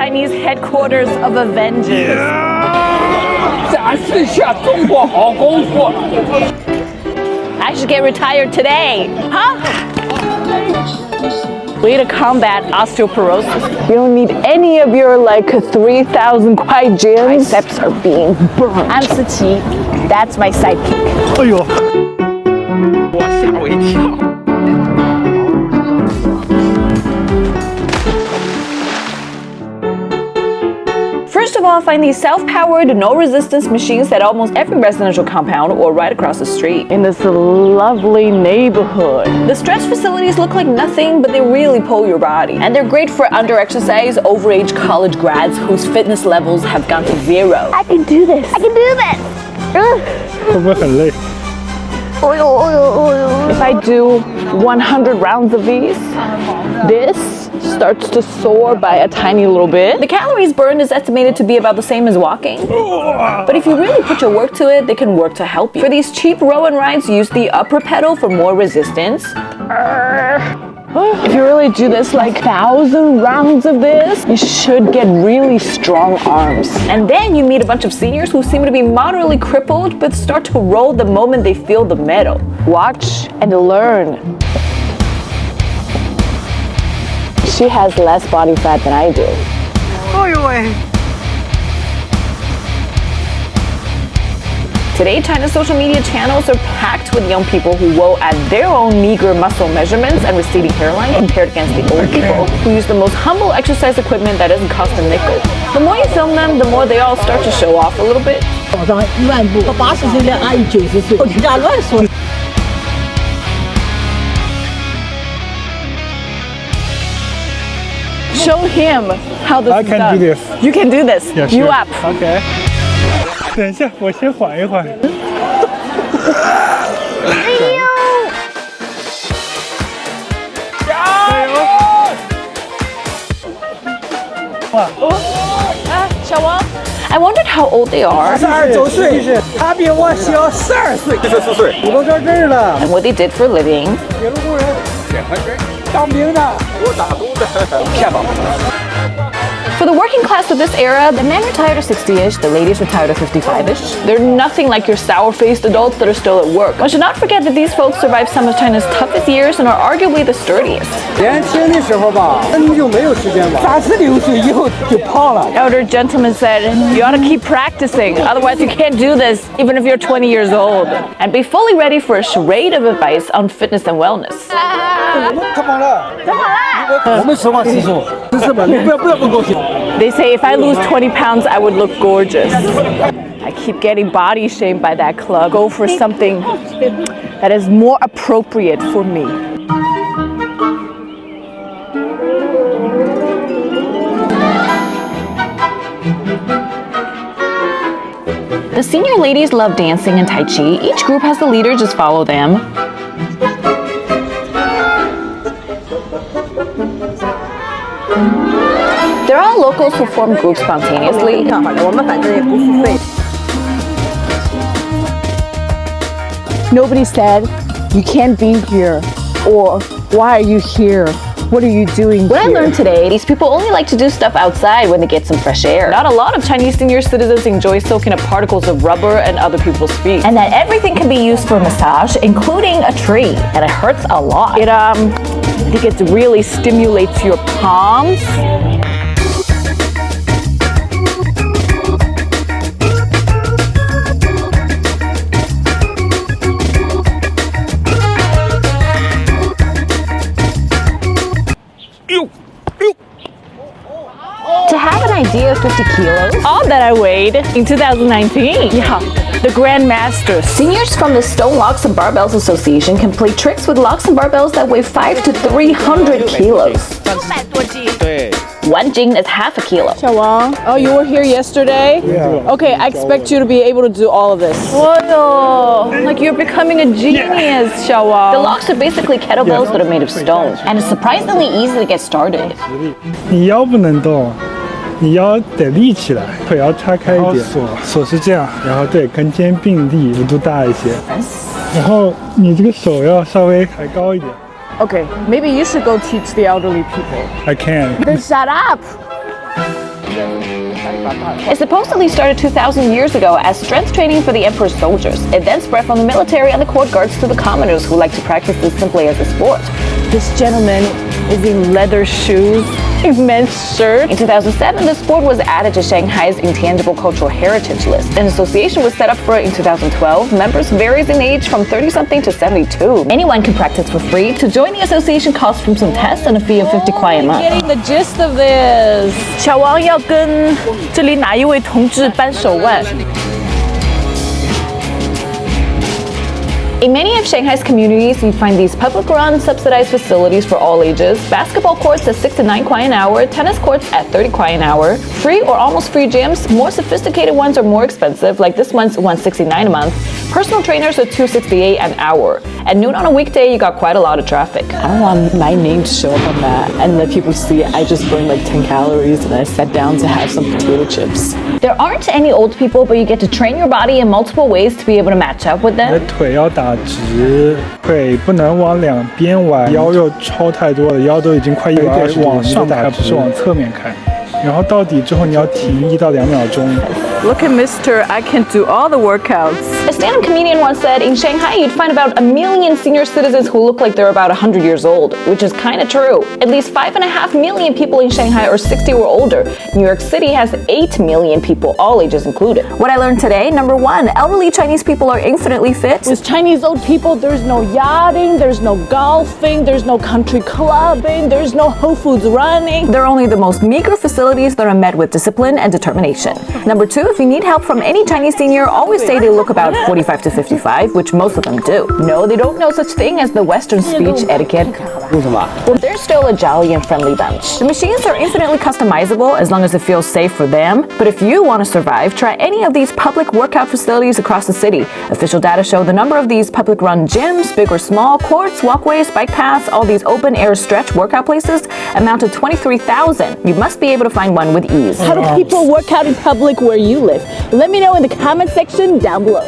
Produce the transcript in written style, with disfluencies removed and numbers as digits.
Chinese headquarters of Avengers. 展示下中国好功夫。 I should get retired today, huh? Way to combat osteoporosis. You don't need any of your like 3,000 kwai gyms. Triceps are being burned. I'm Siqi. That's my sidekick. 哎呦，哇，吓我一跳。 First of all, find these self-powered, no-resistance machines at almost every residential compound or right across the street in this lovely neighborhood. The stretch facilities look like nothing, but they really pull your body. And they're great for under-exercised, overage college grads whose fitness levels have gone to 0. I can do this. I can do this. 会不会很累？ If I do 100 rounds of these, this starts to soar by a tiny little bit. The calories burned is estimated to be about the same as walking. But if you really put your work to it, they can work to help you. For these cheap row-and rides, use the upper pedal for more resistance. If you really do this like 1,000 rounds of this, you should get really strong arms. And then you meet a bunch of seniors who seem to be moderately crippled but start to roll the moment they feel the metal. Watch and learn. She has less body fat than I do. Today, China's social media channels are packed with young people who woe at their own meager muscle measurements and receding hairline compared against the old people who use the most humble exercise equipment that doesn't cost a nickel. The more you film them, the more they all start to show off a little bit. 早上10000步，80岁的阿姨90岁，我听他乱说。 Show him how this I is can done. do this. You can do this. Yeah, You sure. up. OK。等一下，我先缓一缓。加油！哇！ I wondered how old they are 42周岁，他比我小12岁。14岁。我都到这儿了。 and what they did for a living. 铁路工人，当兵的。我打工的。骗吧。 For the working class of this era, the men retired at 60-ish, the ladies retired at 55-ish. They're nothing like your sour-faced adults that are still at work. One should not forget that these folks survived some of China's toughest years and are arguably the sturdiest. 年轻的时候吧，根本就没有时间玩。36岁以后就胖了。 Elder gentleman said, you ought to keep practicing, otherwise you can't do this, even if you're 20 years old. And be fully ready for a charade of advice on fitness and wellness. 他胖了，我们实话实说，是吧？你不要不高兴。 They say if I lose 20 pounds, I would look gorgeous. I keep getting body shamed by that club. Go for something that is more appropriate for me. The senior ladies love dancing and Tai Chi. Each group has the leader, just follow them. There are locals who form groups spontaneously. 我们反正也不付费。 Nobody said, you can't be here, or why are you here? What are you doing What here? I learned today, these people only like to do stuff outside when they get some fresh air. Not a lot of Chinese senior citizens enjoy soaking up particles of rubber and other people's feet. And that everything can be used for massage, including a tree. And it hurts a lot. I think it really stimulates your palms. To have an idea of 50 kilos, all that I weighed in 2019. Yeah, the Grandmasters. Seniors from the Stone Locks and Barbells Association can play tricks with locks and barbells that weigh 5 to 300 kilos. 对。 One jing is half a kilo. Xiaowang, oh, you were here yesterday? Yeah. Okay, I expect you to be able to do all of this. Whoa, like you're becoming a genius, Xiaowang. The locks are basically kettlebells that are made of stone, and it's surprisingly easy to get started. 你腰不能动，你腰得立起来，腿要叉开一点。锁是这样，然后对，跟肩并立，幅度大一些。然后你这个手要稍微抬高一点。 Okay, maybe you should go teach the elderly people. I can. Then shut up! It supposedly started 2,000 years ago as strength training for the emperor's soldiers. It then spread from the military and the court guards to the commoners who like to practice this simply as a sport. This gentleman is in leather shoes, a men's shirt. In 2007, the sport was added to Shanghai's Intangible Cultural Heritage List. An association was set up for it in 2012. Members varies in age from 30-something to 72. Anyone can practice for free. To join the association costs from some tests and a fee of 50 kwai a month. Getting the gist of this. 小王要跟这里哪一位同志扳手腕？ In many of Shanghai's communities, you find these public-run, subsidized facilities for all ages, basketball courts at 6 to 9 kwai an hour, tennis courts at 30 kwai an hour, free or almost free gyms. More sophisticated ones are more expensive, like this one's $169 a month. Personal trainers are $268 an hour. At noon on a weekday, you got quite a lot of traffic. I don't want my name to show up on that and let people see I just burned like 10 calories and I sat down to have some potato chips. There aren't any old people, but you get to train your body in multiple ways to be able to match up with 你的 them. 腿要打直，腿不能往两边弯，腰又超太多了，腰都已经快120度，往上开，不是往侧面开。然后到底之后你要停1到2秒钟。 Look at Mr. I can do all the workouts. A stand-up comedian once said, in Shanghai, you'd find about 1 million senior citizens who look like they're about 100 years old, which is kind of true. At least 5.5 million people in Shanghai are 60 or older. New York City has 8 million people, all ages included. What I learned today, number 1, elderly Chinese people are infinitely fit. With Chinese old people, there's no yachting, there's no golfing, there's no country clubbing, there's no Whole Foods running. They're only the most meager facilities that are met with discipline and determination. Number 2, if you need help from any Chinese senior, always say they look about 45 to 55, which most of them do. No, they don't know such thing as the Western speech etiquette. Well, they're still a jolly and friendly bunch. The machines are infinitely customizable as long as it feels safe for them. But if you want to survive, try any of these public workout facilities across the city. Official data show the number of these public-run gyms, big or small, courts, walkways, bike paths, all these open-air stretch workout places amount to 23,000. You must be able to find one with ease. How do people work out in public where you live? Let me know in the comment section down below.